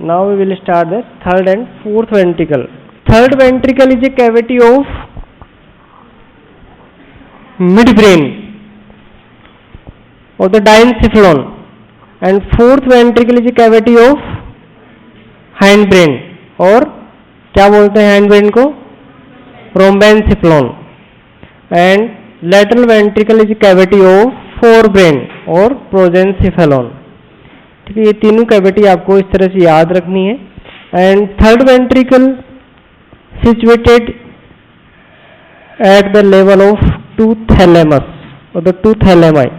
Now we will start the third and fourth ventricle. Third ventricle is a cavity of midbrain of the diencephalon, and fourth ventricle is a cavity of hindbrain, और क्या बोलते हैं hindbrain को? Rhombencephalon. And lateral ventricle is a cavity of forebrain और prosencephalon. ठीक है, ये तीनों कैविटी आपको इस तरह से याद रखनी है. And third ventricle situated at the level of two thalamus और the two thalami,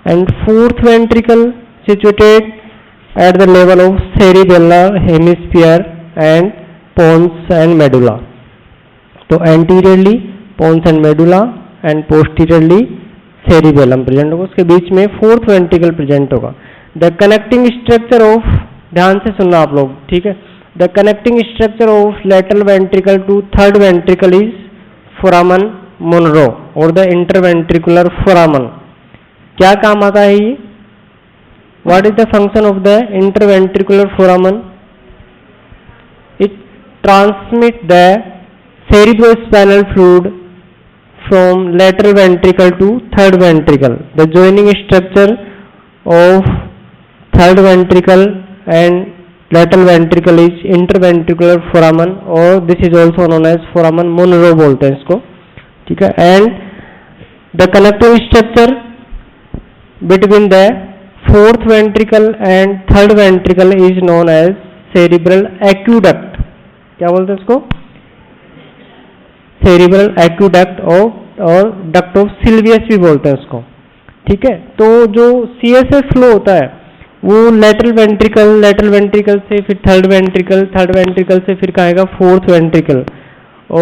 and fourth ventricle situated at the level of cerebellar hemisphere and pons and medulla. तो anteriorly pons and medulla and posteriorly cerebellum present होगा, उसके बीच में fourth ventricle present होगा. The connecting structure of, ध्यान से सुनना आप लोग, ठीक है. The connecting structure of lateral ventricle to third ventricle is फोरामन Monro और द इंटरवेंट्रिकुलर फोरामन. क्या काम आता है ये? What is the function of the interventricular फोरामन? It transmit the cerebrospinal fluid from lateral ventricle to third ventricle. The joining structure of third ventricle and lateral ventricle is interventricular foramen, or this is also known as foramen Monro बोलते हैं इसको, ठीक है. And the connecting structure between the fourth ventricle and third ventricle is known as cerebral aqueduct. क्या बोलते हैं इसको? Cerebral एक्यूडक्ट और डक्ट ऑफ सिल्वियस भी बोलते हैं उसको, ठीक है. तो जो सीएसएफ फ्लो होता है वो लेटरल वेंट्रिकल से फिर थर्ड वेंट्रिकल से फिर कहाँ आएगा? Fourth ventricle.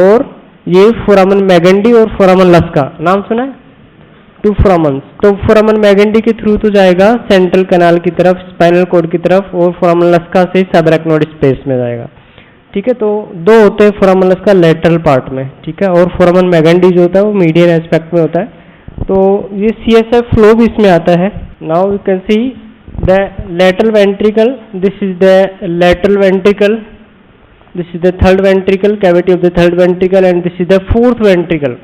और ये फोरामन मैगेंडी और फोरामन लस्का, नाम सुना है? टू फोरामन्स. तो फोरामन मैगेंडी के थ्रू तो जाएगा सेंट्रल कैनाल की तरफ, स्पाइनल कॉर्ड की तरफ, और फोरामन लस्का से सबरेक्नोइड स्पेस में जाएगा, ठीक है. तो दो होते हैं फोरामन लस्का लेटरल पार्ट में, ठीक है, और फोरामन मैगेंडी जो होता है वो मीडियन एस्पेक्ट में होता है. तो ये सीएसएफ फ्लो भी इसमें आता है. Now you can see the lateral ventricle, this is the lateral ventricle, this is the third ventricle, cavity of the third ventricle, and this is the fourth ventricle.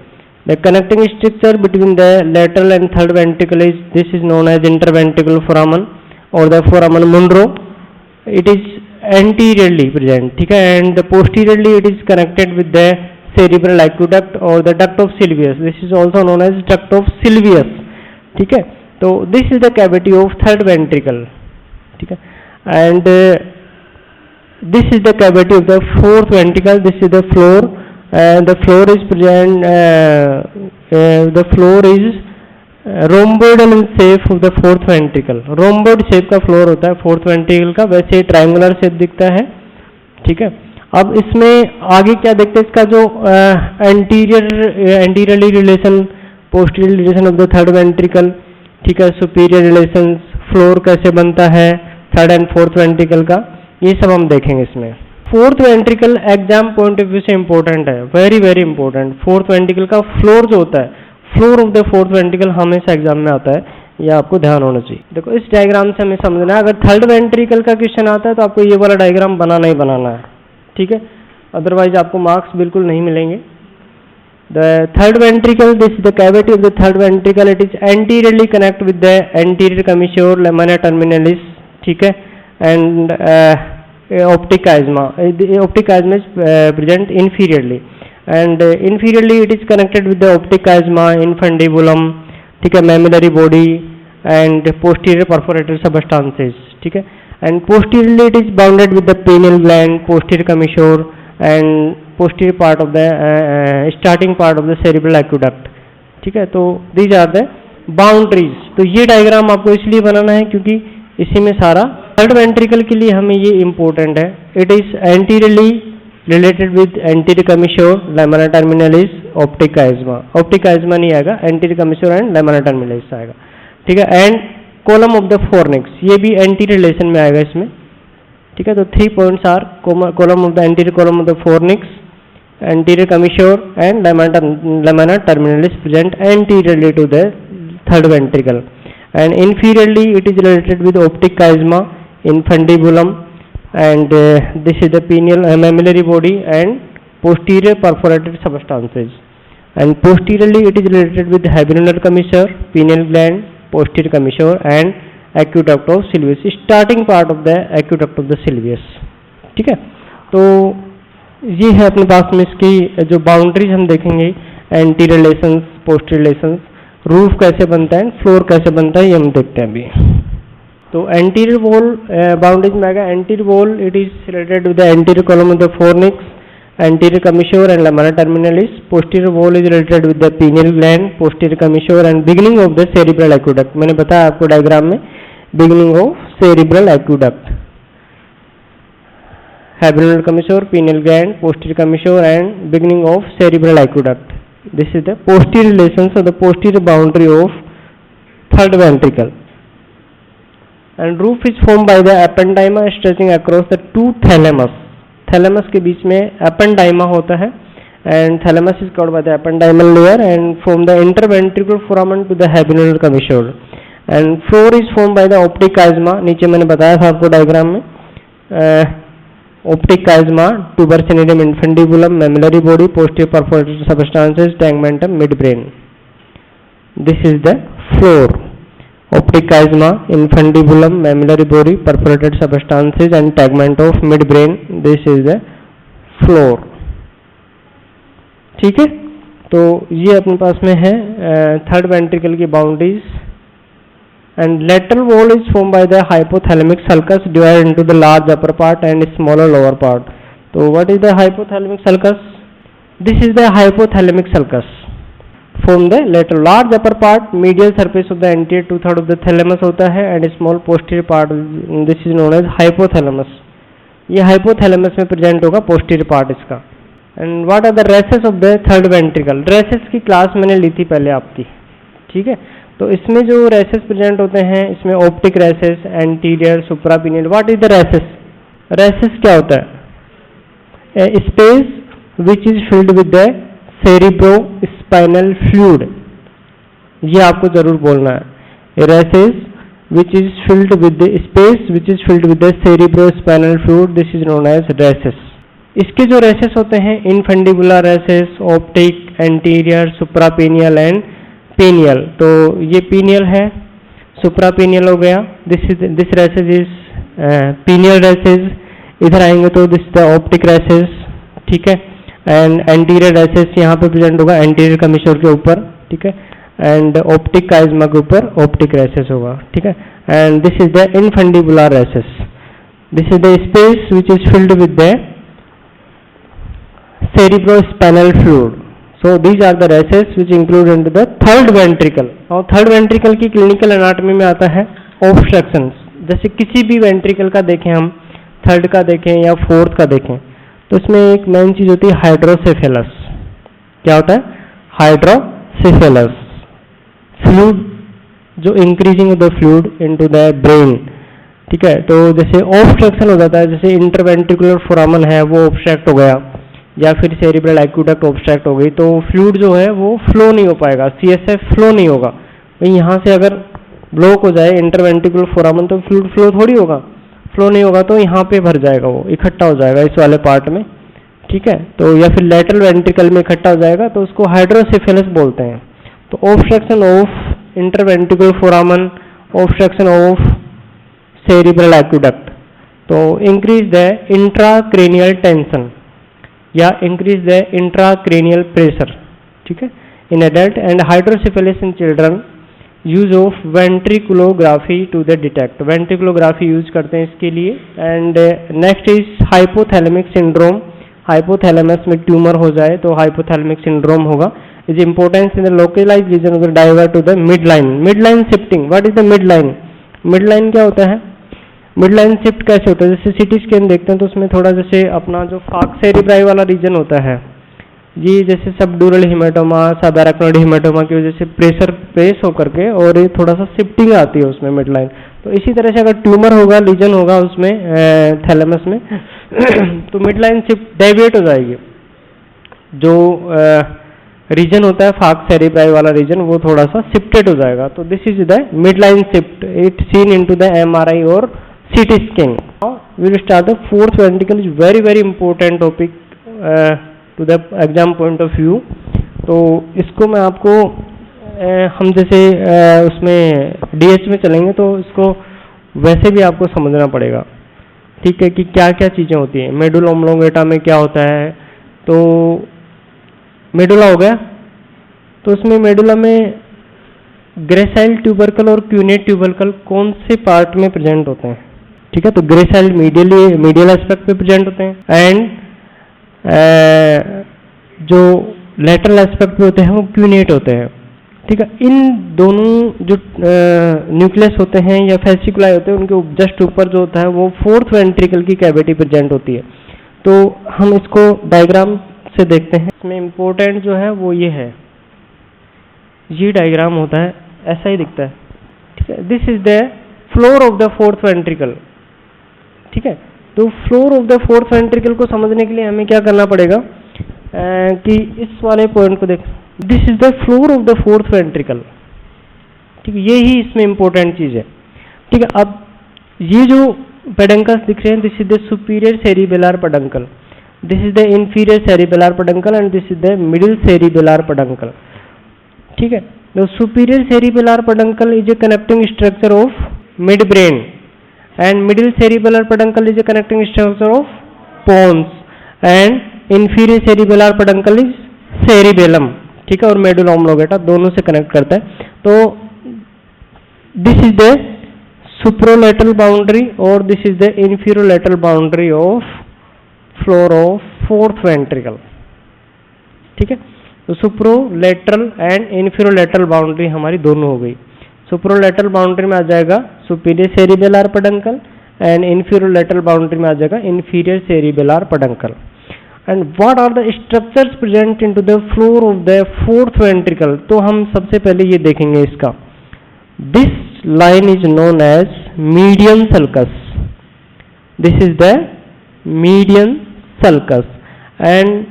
The connecting structure between the lateral and third ventricle is, this is known as interventricular foramen और the foramen Monro. It is anteriorly present, ठीक है. and posteriorly it is connected with the cerebral aqueduct or the duct of Sylvius. This is also known as duct of Sylvius, ठीक है. तो this is the cavity of third ventricle, ठीक है. and this is the cavity of the fourth ventricle. This is the floor, and the floor is present, the floor is rhomboidal in shape of the fourth ventricle. Rhomboid shape का floor होता है fourth ventricle का, वैसे triangular shape दिखता है, ठीक है. अब इसमें आगे क्या देखते हैं? इसका जो anteriorly relation, posterior relation of the third ventricle, ठीक है, सुपीरियर रिलेशंस, फ्लोर कैसे बनता है थर्ड एंड फोर्थ वेंट्रिकल का, ये सब हम देखेंगे इसमें. Fourth ventricle exam point of view से इंपॉर्टेंट है, very very important. Fourth ventricle का फ्लोर जो होता है, floor of the fourth ventricle हमेशा एग्जाम में आता है, ये आपको ध्यान होना चाहिए. देखो इस डायग्राम से हमें समझना है, अगर थर्ड वेंट्रिकल का क्वेश्चन आता है तो आपको ये वाला डायग्राम बनाना ही बनाना है, ठीक है, अदरवाइज आपको मार्क्स बिल्कुल नहीं मिलेंगे. The third ventricle, this is the cavity of the third ventricle. It is anteriorly connect with the anterior commissure lamina terminalis, ठीक है, and optic chiasma. Optic chiasma is present inferiorly, and inferiorly it is connected with the optic chiasma, infundibulum, ठीक है, mammillary body and posterior perforated substances, ठीक है. and posteriorly it is bounded with the pineal gland, posterior commissure and posterior part of the starting part of the cerebral aqueduct, ठीक है. तो these are the boundaries. तो ये diagram आपको इसलिए बनाना है क्योंकि इसी में सारा थर्ड वेंट्रिकल के लिए हमें ये इंपॉर्टेंट है. It is anteriorly related with anterior commissure, lamina terminalis, optic chiasma. optic chiasma नहीं आएगा, anterior commissure and lamina terminalis आएगा, ठीक है. and column of the fornix, ये भी anterior relation में आएगा इसमें, ठीक है. तो 3 points are column of the anterior column of the fornix, anterior commissure and lamina terminalis present anteriorly to the third ventricle, and inferiorly it is related with optic chiasma, infundibulum and this is the pineal mammillary body and posterior perforated substances. And posteriorly it is related with habenular commissure, pineal gland, posterior commissure and aqueduct of sylvius, starting part of the aqueduct of the sylvius. ठीक है, तो ये है अपने पास में इसकी जो boundaries हम देखेंगे, anterior relations, posterior relations, roof कैसे बनता है, फ्लोर कैसे बनता है, ये हम देखते हैं अभी। तो एंटीरियर वॉल बाउंड्रीज में आएगा, anterior wall it is related with the anterior column of the fornix, anterior commissure and lamella terminalis. Posterior wall is related with the pineal gland, posterior commissure and beginning of the cerebral aqueduct. मैंने बताया आपको diagram में, beginning of cerebral aqueduct, habenular commissure, pineal gland, posterior commissure and beginning of cerebral aqueduct. This is the posterior relations of the posterior boundary of third ventricle. And roof is formed by the ependyma stretching across the two thalamus. Thalamus के बीच में ependyma होता है and thalamus is covered by the ependymal layer and from the interventricular foramen to the habenular commissure. And floor is formed by the optic chiasma. नीचे मैंने बताया था आपको diagram में, optic chiasma, tuber cinereum, infundibulum, mammillary body, posterior perforated substances, tegmentum, midbrain. This is the floor. Optic chiasma, infundibulum, mammillary body, perforated substances and tegment of midbrain. This is the floor. ठीक है, तो ये अपने पास में है third ventricle की boundaries. And lateral wall is formed by the hypothalamic sulcus divided into the large upper part and smaller lower part. So what is the hypothalamic sulcus? This is the hypothalamic sulcus. From the lateral large upper part, medial surface of the anterior 2/3 of the thalamus होता है and small posterior part, this is known as hypothalamus. ये hypothalamus में present होगा posterior part इसका. And what are the races of the third ventricle? Races की class मैंने ली थी पहले आपकी, ठीक है। तो इसमें जो रेसेस प्रेजेंट होते हैं, इसमें optic recess, anterior, suprapineal. What is the recess? Recess क्या होता है? Space which is filled with the cerebrospinal fluid, ये आपको जरूर बोलना है। Recess which is filled with the space which is filled with the cerebrospinal fluid, this is known as recess. इसके जो रेसेस होते हैं, infundibular recess, optic, anterior, suprapineal and pineal. तो ये पीनियल है, सुप्रापीनियल हो गया, this races is pineal recess. इधर आएंगे तो दिस द ऑप्टिक रेसेस, ठीक है। एंड एंटीरियर रेसेस यहाँ पे प्रेजेंट होगा एंटीरियर कमीश्योर के ऊपर, ठीक है। एंड ऑप्टिक काइज्मा के ऊपर ऑप्टिक रेसेस होगा, ठीक है। And this is the infundibular recess, this is the space which is filled with the cerebrospinal fluid. So these are the races which include into the third ventricle. और third ventricle की clinical anatomy में आता है obstructions. जैसे किसी भी ventricle का देखें हम, थर्ड का देखें या फोर्थ का देखें, तो इसमें एक मेन चीज होती है हाइड्रोसेफेलस। क्या होता है? हाइड्रोसेफेलस, फ्लूइड जो increasing of the fluid into the brain, ठीक है। तो जैसे ऑब्स्ट्रक्शन हो जाता है, जैसे इंटरवेंट्रिकुलर फोरामन है वो ऑब्स्ट्रक्ट हो गया, या फिर सेरिब्रल एक्वेडक्ट ऑब्स्ट्रक्ट हो गई, तो फ्लूइड जो है वो फ्लो नहीं हो पाएगा, सीएसएफ फ्लो नहीं होगा। भाई यहाँ से अगर ब्लॉक हो जाए इंटरवेंट्रिकुलर फोरामन तो फ्लूइड फ्लो थोड़ी होगा, फ्लो नहीं होगा तो यहाँ पे भर जाएगा, वो इकट्ठा हो जाएगा इस वाले पार्ट में, ठीक है। तो या फिर लेटरल वेंट्रिकल में इकट्ठा हो जाएगा, तो उसको हाइड्रोसेफेलस बोलते हैं। तो obstruction of interventricular foramen, obstruction of cerebral aqueduct, तो इंक्रीज द इंट्राक्रेनियल टेंशन या इंक्रीज द इंट्राक्रेनियल प्रेशर, ठीक है, in adult. And hydrocephalus in children, use of ventriculography to the detect, ventriculography use करते हैं इसके लिए। And next is hypothalamic syndrome, hypothalamus में tumour हो जाए तो हाइपोथैलेमिक सिंड्रोम होगा। Is importance in the localised region of the divert to the mid line, mid line shifting. What is the mid line? Mid line क्या होता है? Mid line shift कैसे होता है? जैसे सीटी स्कैन देखते हैं तो उसमें थोड़ा जैसे अपना जो फाक सेरिब्राई वाला रीजन होता है, ये जैसे सबड्यूरल हिमेटोमा, सब एराक्नोइड हिमेटोमा की वजह से प्रेशर प्रेस होकर के और ये थोड़ा सा शिफ्टिंग आती है उसमें मिड लाइन। तो इसी तरह से अगर ट्यूमर होगा, लीजन होगा उसमें थैलेमस में तो मिड लाइन शिफ्ट डेविएट हो जाएगी। जो रीजन होता है फाक सेरिब्राई वाला रीजन, वो थोड़ा सा शिफ्टेड हो जाएगा। तो this is the mid line shift, it seen into the MRI और CT scan. Now we will start the fourth ventricle is very important topic to the exam point of view. तो इसको मैं आपको हम जैसे उसमें DH में चलेंगे तो इसको वैसे भी आपको समझना पड़ेगा, ठीक है, कि क्या क्या चीज़ें होती हैं। मेडुला ऑब्लोंगेटा में क्या होता है, तो मेडुला हो गया, तो उसमें मेडुला में ग्रेसाइल ट्यूबरकल और क्यूनेट ट्यूबरकल कौन से पार्ट में प्रेजेंट होते हैं, ठीक है। तो ग्रेसाइल मीडियल एस्पेक्ट पे प्रेजेंट होते हैं एंड जो लेटरल एस्पेक्ट पे होते हैं वो क्यूनेट होते हैं, ठीक है। इन दोनों जो न्यूक्लियस होते हैं या फेसिकुलाई होते हैं उनके जस्ट ऊपर जो होता है वो फोर्थ वेंट्रिकल की कैविटी प्रेजेंट होती है। तो हम इसको डायग्राम से देखते हैं। इसमें इम्पोर्टेंट जो है वो ये है, ये डायग्राम होता है, ऐसा ही दिखता है, ठीक है। This is the floor of the fourth ventricle, ठीक है। तो floor of the fourth ventricle को समझने के लिए हमें क्या करना पड़ेगा कि इस वाले पॉइंट को देख, this is the floor of the fourth ventricle, ठीक है। ये ही इसमें इंपॉर्टेंट चीज है, ठीक है। अब ये जो पेडंकल्स दिख रहे हैं, this is the superior cerebellar peduncle, this is the inferior cerebellar peduncle and this is the middle cerebellar peduncle, ठीक है। The superior cerebellar peduncle is a connecting structure of mid brain and middle cerebellar peduncle is a connecting structure of pons and inferior cerebellar peduncle is cerebellum, ठीक है। और medulla oblongata दोनों से connect करता है। तो this is the superolateral boundary और this is the inferolateral boundary of floor of fourth ventricle, ठीक है। तो सुप्रोलेटरल एंड इंफीरोलेटरल बाउंड्री हमारी दोनों हो गई। सुप्रोलेटरल बाउंड्री में आ जाएगा superior cerebellar peduncle and inferior boundary में आ जाएगा inferior cerebellar peduncle. And what are the structures present into the floor of the fourth ventricle, तो हम सबसे पहले ये देखेंगे इसका। This line is known as median sulcus, this is the median sulcus and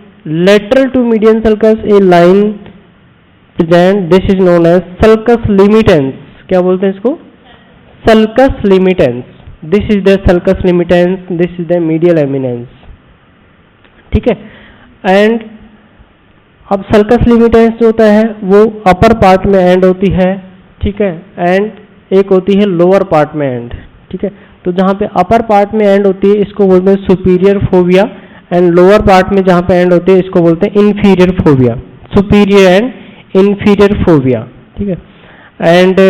lateral to median sulcus a line present, this is known as sulcus limitans. क्या बोलते हैं इसको? Sulcus limitans. This is the sulcus limitans, this is the medial eminence, ठीक है। And अब sulcus limitans जो होता है वो अपर पार्ट में एंड होती है, ठीक है, एंड एक होती है लोअर पार्ट में एंड, ठीक है। तो जहां पे अपर पार्ट में एंड होती है इसको बोलते हैं superior fovea and lower part में जहां पे एंड होती है इसको बोलते हैं inferior fovea, superior and inferior fovea, ठीक है। And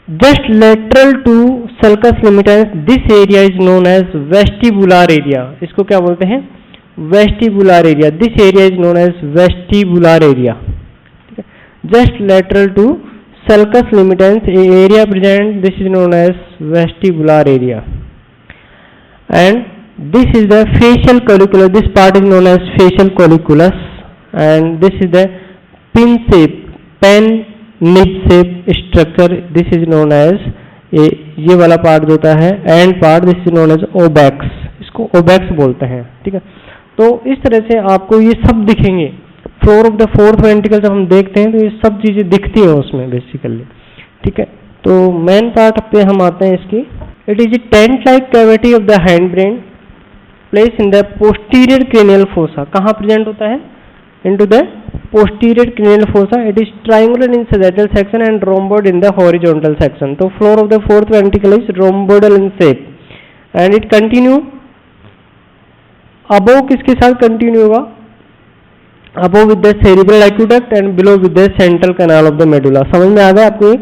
just lateral to sulcus limitans this area is known as vestibular area. इसको क्या बोलते हैं? Vestibular area. This area is known as vestibular area, ठीक है। Just lateral to sulcus limitans area present, this is known as vestibular area. And this is the facial colliculus, this part is known as facial colliculus and this is the pin shape, pen nib shape structure, this is known as ये वाला part जो होता है end part, this is known as obex, इसको obex बोलते हैं, ठीक है। तो इस तरह से आपको ये सब दिखेंगे। Floor of the fourth ventricle जब हम देखते हैं तो ये सब चीजें दिखती हैं उसमें बेसिकली, ठीक है। तो मेन पार्ट पे हम आते हैं इसकी। It is A tent like cavity of the hind brain place in the posterior cranial fossa. कहाँ प्रेजेंट होता है? into the posterior cranial fossa. It is triangular in sagittal section and rhomboid in the horizontal section. So floor of the fourth ventricle is rhomboidal in shape and it continue above किसके साथ continue होगा? Above with the cerebral aqueduct and below with the central canal of the medulla. समझ में आ गया आपको?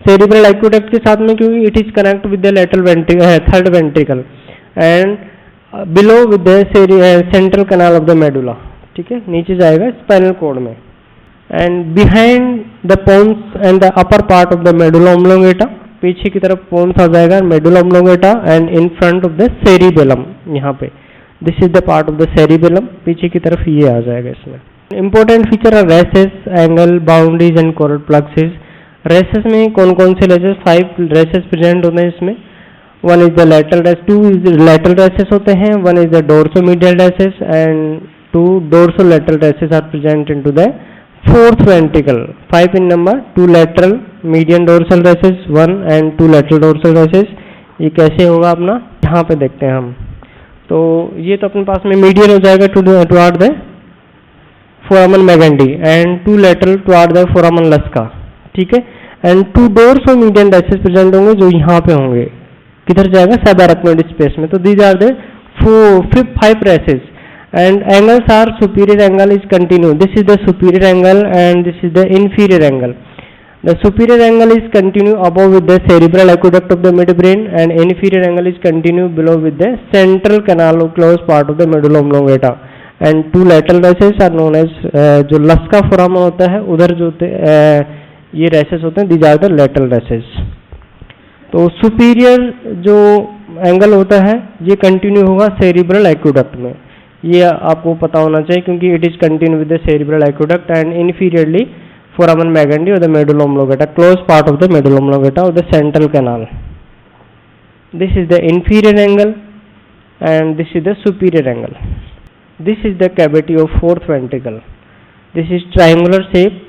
cerebral aqueduct के साथ में क्योंकि it is connect with the lateral ventricle, third ventricle and below with the central canal of the medulla, ठीक है, नीचे जाएगा स्पाइनल कॉर्ड में। And behind the pons and the upper part of the medulla oblongata, पीछे की तरफ pons आ जाएगा medulla oblongata and in front of the cerebellum, यहाँ पे this is the part of the cerebellum, पीछे की तरफ ये आ जाएगा। इसमें इंपॉर्टेंट फीचर है रेसेस, एंगल, बाउंड्रीज एंड कोरल प्लक्सेस। रेसेस में कौन कौन से रेसेस? 5 रेसेस प्रेजेंट होते हैं इसमें। One is the lateral recess, 2 is lateral recess होते हैं, one is the dorsomedial recess and 2 dorsolateral races are present into the fourth ventricle, 5 in number, 2 lateral median dorsal rushes 1 and 2 lateral dorsal rushes. ये कैसे होगा अपना, यहाँ पे देखते हैं हम. तो ये तो अपने पास में मीडियन हो जाएगा toward the foramen Magendie and 2 lateral toward the foramen Luschka. ठीक है. And 2 dorso median recess present होंगे जो यहाँ पे होंगे. किधर जाएगा, सबैराक्नोइड स्पेस में. तो these are the 5 recesses and angles are superior angle is continuous. This is the superior angle and this is the inferior angle. The superior angle is continue above with the cerebral aqueduct of the midbrain and inferior angle is continue below with the central canal or close part of the medulla oblongata. And 2 lateral races are known as जो लस्का फोरामन होता है उधर जो ये races होते हैं, these are the lateral races. तो superior जो एंगल होता है ये कंटिन्यू होगा सेरिब्रल एक्वेडक्ट में. ये आपको पता होना चाहिए क्योंकि it is continue with the cerebral aqueduct and inferiorly foramen Magendie और the medulla oblongata, close part of the medulla oblongata और the central canal. This is the inferior angle and this is the superior angle. This is the cavity of fourth ventricle. This is triangular shape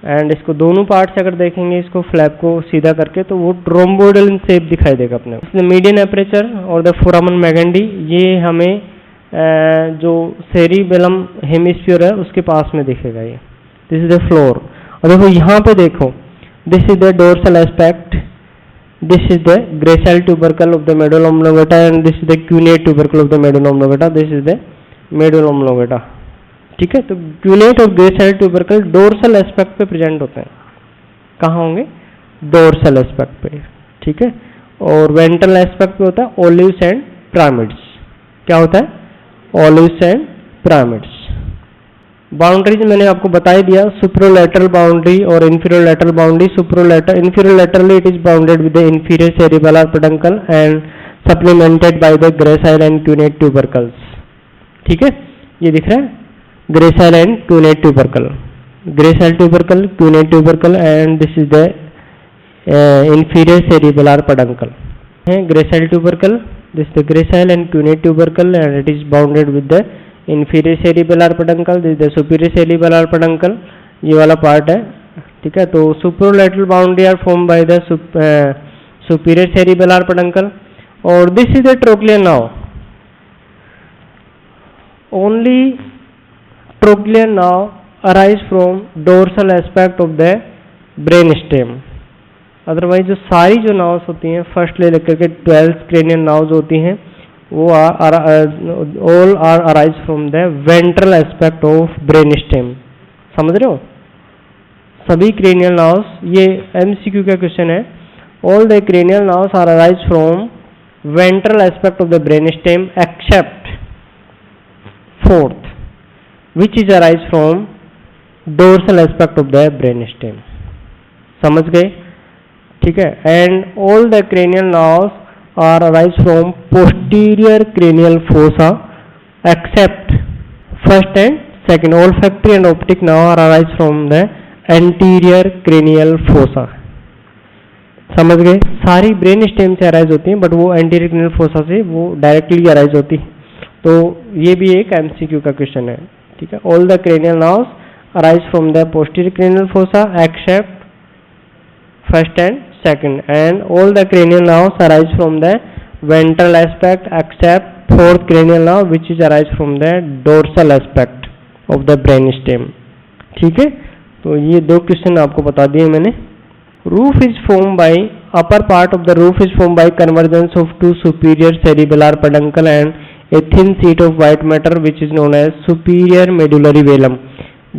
and इसको दोनों part से अगर देखेंगे इसको flap को सीधा करके तो वो ट्रोम्बोइडल इन शेप दिखाई देगा अपने. मीडियन एपरेचर और द फोरामन मैगेंडी ये हमें जो सेरिबेलम हेमिस्फीयर है उसके पास में दिखेगा. ये दिस इज द फ्लोर. और देखो यहाँ पे देखो, this is the dorsal aspect, this is the gracile tubercle of the medulla oblongata and this is the QNet tubercle of the medulla oblongata. This is the medulla oblongata. ठीक है. तो QNet और gracile tubercle dorsal aspect पे present होते हैं. कहाँ होंगे, dorsal aspect पे. ठीक है. और वेंट्रल एस्पेक्ट पे होता है ओलिव्स एंड पिरामिड्स. क्या होता है, ओलिव्स एंड पिरामिड्स. बाउंड्रीज मैंने आपको बता ही दिया, सुप्रोलैटरल बाउंड्री और inferior lateral boundary. Inferior laterally it is bounded with the inferior cerebellar peduncle and supplemented by the gracile and QNet tubercles. ठीक है. ये दिख रहा है, gracile and QNet tubercle, gracile tubercle, QNet tubercle and this is the inferior cerebellar peduncle. Gracile tubercle, this is the gracile and cunate tubercle and it is bounded with the inferior cerebellar peduncle. This is the superior cerebellar peduncle. ये वाला part है. ठीक है. तो superolateral boundary are form by the superior cerebellar peduncle और this is the trochlear now. Only trochlear now arise from dorsal aspect of the brain stem. Otherwise जो सारी जो नाव्स होती हैं फर्स्ट ले लेकर के 12 क्रेनियल नाव्स होती हैं वो all are arise from the ventral aspect of brain stem. समझ रहे हो, सभी क्रेनियल नाव्स. ये एमसीक्यू का क्वेश्चन है. All the cranial nerves are arise from ventral aspect of the brain stem except fourth which is arise from dorsal aspect of the brain stem. समझ गए. ठीक है. And all the cranial nerves are arise from posterior cranial fossa except first and second. Olfactory and optic nerve are arise from the anterior cranial fossa. समझ गए. सारी brain stem से arise होती हैं बट वो एंटीरियर क्रेनियल फोसा से वो directly arise होती है. तो ये भी एक एमसीक्यू का क्वेश्चन है. ठीक है. All the cranial nerves arise from the posterior cranial fossa except first and second and all the cranial nerves arise from the ventral aspect except fourth cranial nerve which is arise from the dorsal aspect of the brain stem. ठीक है. तो ये दो question आपको बता दिए मैंने. Roof is formed by upper part of the roof is formed by convergence of two superior cerebellar peduncle and a thin sheet of white matter which is known as superior medullary velum.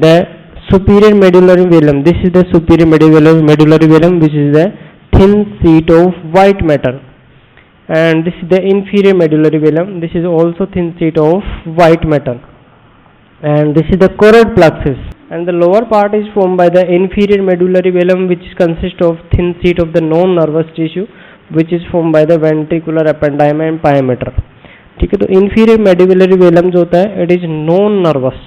The superior medullary velum, this is the superior medullary velum which is the thin sheet of white matter and this is the inferior medullary velum, this is also thin sheet of white matter and this is the choroid plexus and the lower part is formed by the inferior medullary velum which consists of thin sheet of the non-nervous tissue which is formed by the ventricular ependymum and pyometer. ठीक है. तो inferior medullary velum जो होता है it is non-nervous.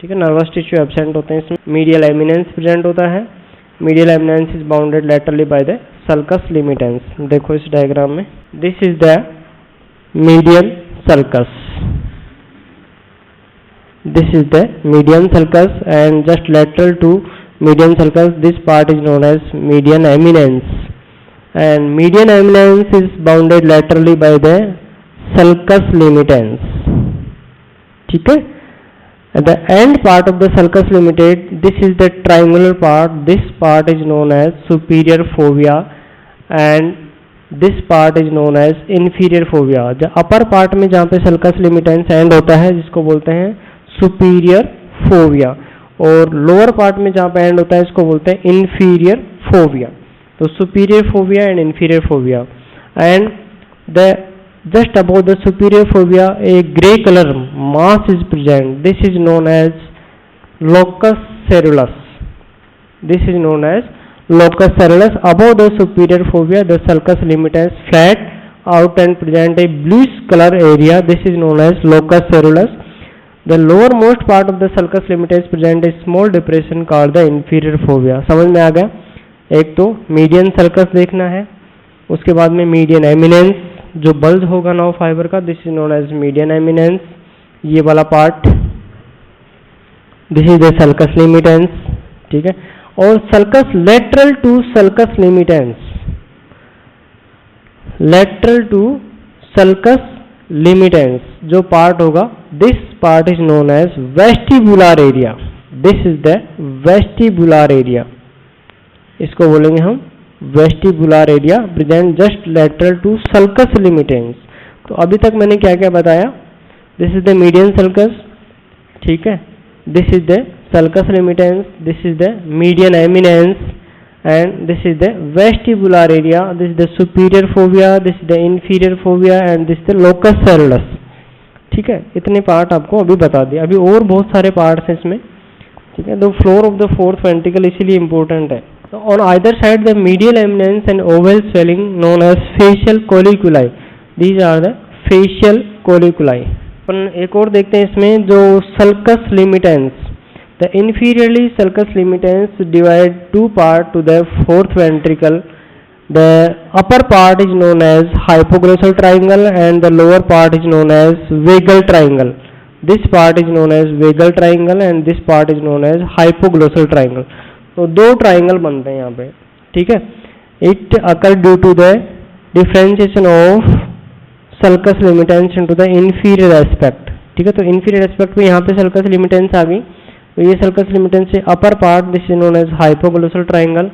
ठीक है. Nervous tissue absent होते हैं इसमें. मीडियल एमिनेंस प्रेजेंट होता है. Medial eminence is bounded laterally by the sulcus limitans. देखो इस डायग्राम में this is the medial sulcus. this is the median sulcus, and just lateral to median sulcus, this part is known as median eminence, and median eminence is bounded laterally by the sulcus limitans. ठीक है. At the end part of the sulcus limited, this is the triangular part. This part is known as superior fovea, and this part is known as inferior fovea. जो upper part में जहाँ पे sulcus limitans end होता है, जिसको बोलते हैं superior fovea, और lower part में जहाँ पे end होता है, इसको बोलते हैं inferior fovea. तो superior fovea and inferior fovea, and the just above the superior fovea a gray color mass is present. This is known as locus coeruleus. This is known as locus coeruleus. Above the superior fovea, the sulcus limitans flat out and present a bluish color area. This is known as locus coeruleus. The lowermost part of the sulcus limitans present a small depression called the inferior fovea. समझ में आ गया. एक तो median sulcus देखना है, उसके बाद में मीडियन एमिनेंस जो बल्ज होगा नर्व फाइबर का, this is known as median eminence. ये वाला part, this is the sulcus limitans. ठीक है. और sulcus lateral to sulcus limitans, lateral to sulcus limitans जो पार्ट होगा, this part is known as vestibular area. This is the vestibular area, इसको बोलेंगे हम vestibular area, present just lateral to sulcus limitans. तो अभी तक मैंने क्या क्या बताया. This is the median sulcus. ठीक है. This is the sulcus limitans, this is the median eminence, and this is the vestibular area. This is the superior fovea, this is the inferior fovea, and this the locus coeruleus. ठीक है. इतने part आपको अभी बता दिए. अभी और बहुत सारे पार्ट्स हैं इसमें. ठीक है. The floor of the fourth ventricle इसीलिए इंपॉर्टेंट है. So on either side the medial eminence and oval swelling known as facial colliculi. These are the facial colliculi. अपन एक और देखते हैं इसमें जो sulcus limitans. The inferiorly sulcus limitans divide two parts to the fourth ventricle. The upper part is known as hypoglossal triangle and the lower part is known as vagal triangle. This part is known as vagal triangle and this part is known as hypoglossal triangle. तो दो triangle बनते हैं यहाँ पे. ठीक है. It occur due to the differentiation of sulcus limitans into the inferior aspect. ठीक है. तो इंफीरियर एस्पेक्ट पे यहाँ पे सल्कस लिमिटेंस आ गई. तो ये सल्कस लिमिटेंस से upper part, this is known as hypoglossal triangle,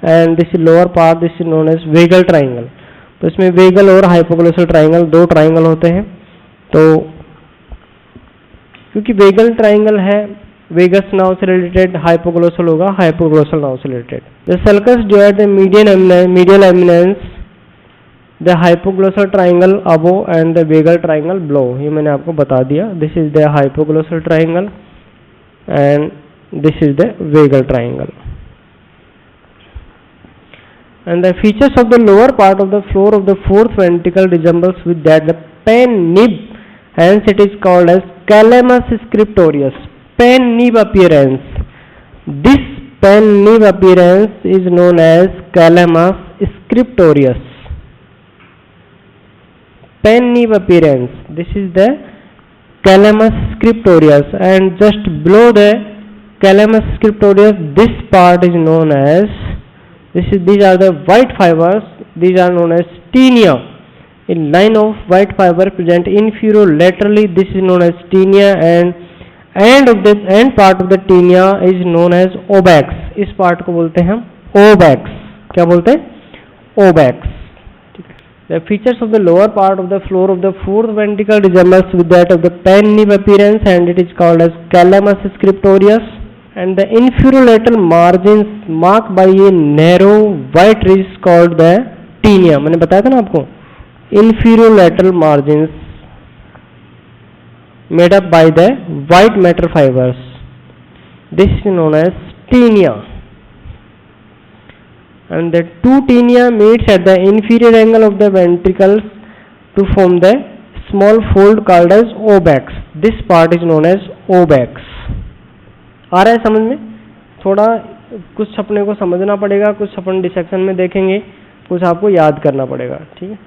and this is lower part, this is known as vagal triangle. तो इसमें वेगल और हाइपोग्लोसल ट्राइंगल दो ट्राइंगल होते हैं. तो क्योंकि वेगल ट्राइंगल है, वेगस नाव से रिलेटेड, हाइपोग्लोसल होगा हाइपोग्लोसल नाव से related. The sulcus divide the medial eminence, the hypoglossal triangle above and the vagal triangle below. ये मैंने आपको बता दिया. This is the hypoglossal triangle and this is the vagal triangle. And the features of the lower part of the floor of the fourth ventricle resembles with that the pen nib, hence it is called as calamus scriptorius. Pen nib appearance. This pen nib appearance is known as calamus scriptorius. Pen nib appearance. This is the calamus scriptorius, and just below the calamus scriptorius, this part is known as, these are the white fibers. These are known as tinea. A line of white fiber present inferior-laterally. This is known as tinea, and end of the end part of the tinea is known as obax. इस part को बोलते हैं हम obax. क्या बोलते हैं? Obax. The features of the lower part of the floor of the fourth ventricle resembles with that of the pen nib appearance, and it is called as calamus scriptorius. And the inferior-lateral margins marked by a narrow white ridge called the tinea. मैंने बताया था ना आपको, inferior-lateral margins made up by the white matter fibers. This is known as tinea. And the two tinea meets at the inferior angle of the ventricles to form the small fold called as obax. This part is known as obax. आ रहा है समझ में? थोड़ा कुछ अपने को समझना पड़ेगा, कुछ अपन डिसेक्शन में देखेंगे, कुछ आपको याद करना पड़ेगा. ठीक है.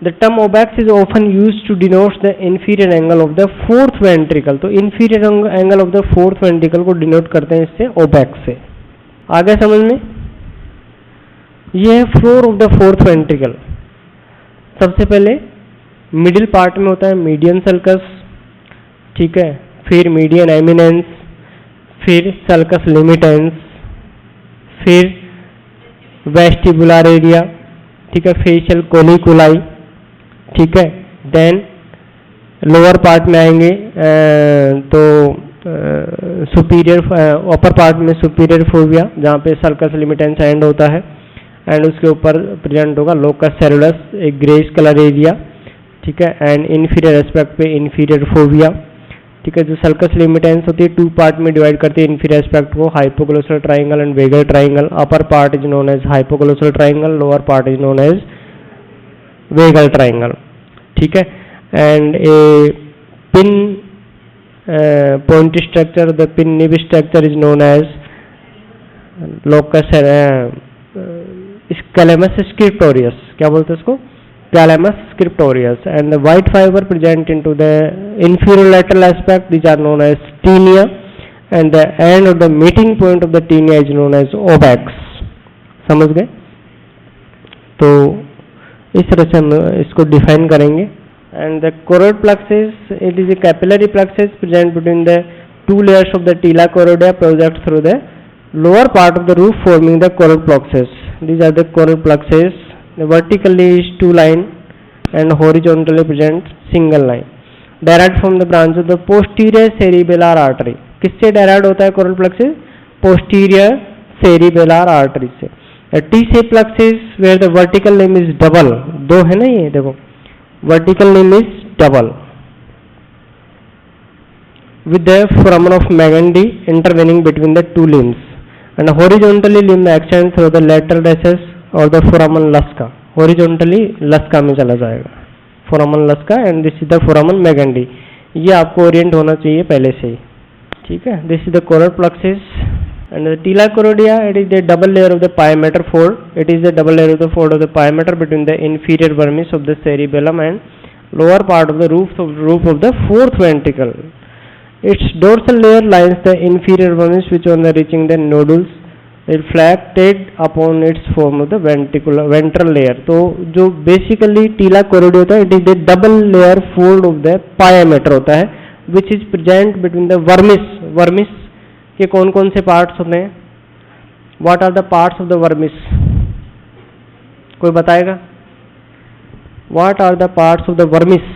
The term obex is often used to denote the inferior angle of the fourth ventricle. तो inferior angle of the fourth ventricle को denote करते हैं इससे obex से. आ गया समझ में? ये है floor of the fourth ventricle. सबसे पहले मिडिल पार्ट में होता है मीडियन सल्कस, ठीक है, फिर मीडियन एमिनेंस, फिर सल्कस लिमिटेंस, फिर वेस्टिबुलर एरिया, ठीक है, फेशियल कोलिकुलाई, ठीक है. देन लोअर पार्ट में आएंगे तो सुपीरियर, अपर पार्ट में सुपीरियर फोविया जहाँ पे सल्कस लिमिटेंस एंड होता है, एंड उसके ऊपर प्रेजेंट होगा लोकस सेरुलस, एक ग्रेस कलर एरिया, ठीक है. एंड इन्फीरियर एस्पेक्ट पे इन्फीरियर फोविया, ठीक है. जो सल्कस लिमिटेंस होती है 2 पार्ट में डिवाइड करती है इन्फीरियर एस्पेक्ट को, hypoglossal triangle and vagal triangle. Upper part is known as hypoglossal triangle, lower part is known as vagal triangle, ठीक है. And a pin point structure, the pin nib structure is known as locus calamus scriptorius. क्या बोलते हैं इसको? Calamus scriptorius. And the white fibre present into the inferior lateral aspect, these are known as tinea, and the end of the meeting point of the tinea is known as obex. समझ गए? तो इस तरह से हम इसको define करेंगे. And the choroid plexus, it is a capillary plexus present between the 2 layers of the tila choroidea, project through the lower part of the roof forming the choroid plexus. These are the choroid plexus. The vertically is 2 line and horizontally present single line. Derived from the branch of the posterior cerebellar artery. किससे derived होता है choroid plexus? Posterior cerebellar artery से. A T-shaped plexus where the vertical limb is double. 2 है ना ये देखो. Vertical limb is double. With the foramen of Magendie intervening between the 2 limbs. And horizontally limb extends through the lateral recess or the foramen lusca. Horizontally lusca में चला जाएगा. Foramen Luschka and this is the foramen Magendie. ये आपको Orient होना चाहिए पहले से ही, ठीक है. This is the choroid plexus and the tela choroidea, it is the double layer of the pia mater fold. It is the double layer of the fold of the pia mater between the inferior vermis of the cerebellum and lower part of the roof of the fourth ventricle. Its dorsal layer lines the inferior vermis which on the reaching the nodules reflected upon its form of the ventral layer. तो जो basically टीला choroidea होता है, it is the double layer fold of the pia mater होता है, which is present between the vermis. Vermis के कौन कौन से पार्ट्स होते हैं? What are the parts of the vermis? कोई बताएगा? What are the parts of the vermis?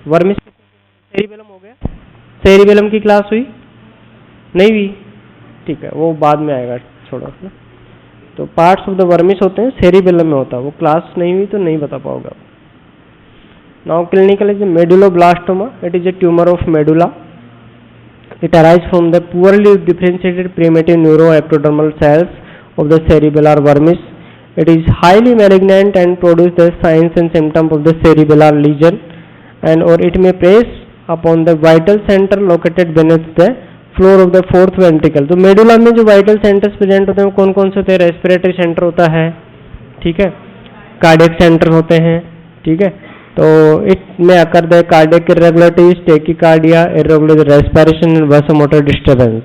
Vermis cerebellum हो गया. सेरिबेलम की क्लास हुई नहीं हुई? ठीक है, वो बाद में आएगा थोड़ा सा. तो पार्ट्स ऑफ द वर्मिस होते हैं, सेरिबेलम में होता है, वो क्लास नहीं हुई तो नहीं बता पाओगे. Now clinical is medulloblastoma. It is a tumour of medulla. It arise from the poorly differentiated primitive neuroectodermal cells of the cerebellar vermis. It is highly malignant and produce the signs and symptoms of the cerebellar lesion and और it may press upon the vital centre located beneath the floor of the fourth ventricle. तो medulla में जो vital centres present होते हैं वो कौन कौन से होते हैं? रेस्पिरेटरी सेंटर होता है, ठीक है, कार्डियक सेंटर होते हैं, ठीक है. तो इसमें occur the cardiac irregularities, tachycardia, irregular respiration and vasomotor disturbance,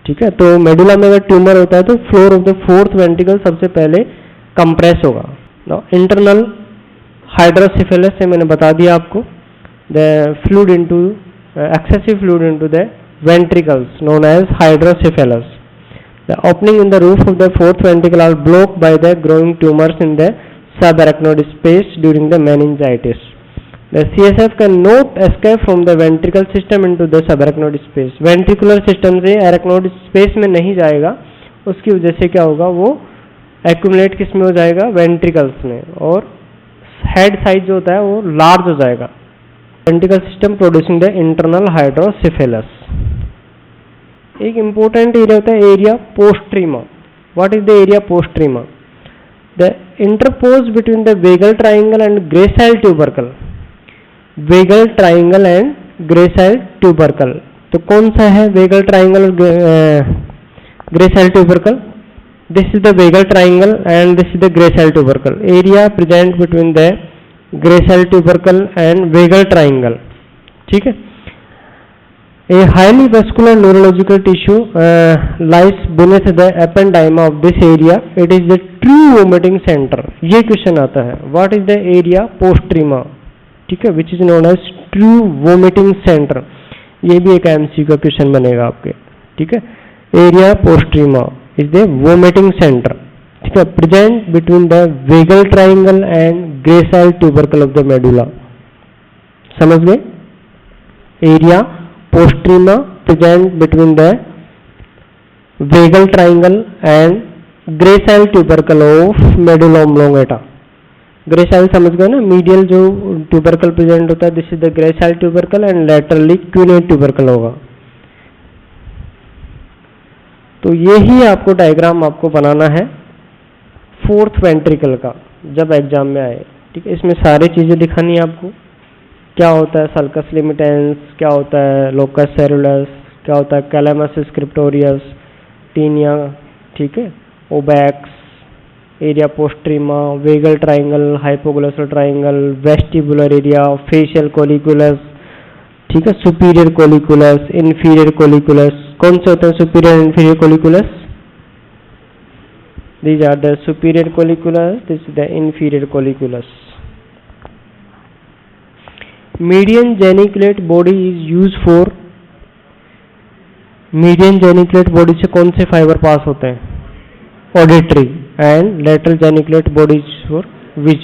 ठीक है. तो मेडुला में अगर ट्यूमर होता है तो floor of the fourth ventricle सबसे पहले कंप्रेस होगा. इंटरनल हाइड्रोसिफेलस से मैंने बता दिया आपको. The fluid into excessive fluid into the ventricles known as hydrocephalus. The opening in the roof of the fourth ventricle are blocked by the growing tumors in the subarachnoid space during the meningitis. The CSF cannot escape from the ventricle system into the subarachnoid space. Ventricular system से arachnoid space में नहीं जाएगा, उसकी वजह से क्या होगा, वो accumulate किस में हो जाएगा? ventricles में, और head size जो होता है वो large हो जाएगा. Ventricle system producing the internal hydrocephalus. एक important area होता है area postrema. What is the area postrema? The interpose between the vagal triangle and gracile tubercle. Vagal triangle and gracile tubercle. तो कौन सा है vagal triangle और gracile tubercle? This is the vagal triangle and this is the gracile tubercle. Area present between the gracile tubercle and vagal triangle, ठीक है। A highly vascular neurological tissue lies beneath the ependyma of this area. It is the true vomiting center. ये question आता है, what is the area postrema, ठीक है, which is known as true vomiting center. ये भी एक MCQ का question बनेगा आपके, ठीक है। Area postrema is the vomiting centre, ठीक है, present between the vagal triangle and gracile tubercle of the medulla. समझ गए? Area postrema present between the vagal triangle and gracile tubercle of medulla oblongata. Gracile समझ गए ना, medial जो tubercle present होता है, this is the gracile tubercle and laterally cuneate tubercle होगा। तो यही आपको डायग्राम आपको बनाना है फोर्थ वेंट्रिकल का जब एग्जाम में आए, ठीक है। इसमें सारी चीजें दिखानी है आपको, क्या होता है सल्कस लिमिटेंस, क्या होता है लोकस सेरुलस, क्या होता है कैलेमस स्क्रिप्टोरियस, टीनिया, ठीक है, obex, area postrema, vagal triangle, hypoglossal triangle, vestibular area, facial colliculus, ठीक है, सुपीरियर कोलिकुलस, इंफीरियर कोलिकुलस। कौन से होते हैं superior inferior colliculus? These are the superior colliculus, this is the inferior colliculus. Median geniculate body is used for, median geniculate body से कौन से fibre पास होते हैं? Auditory, and lateral geniculate body is for which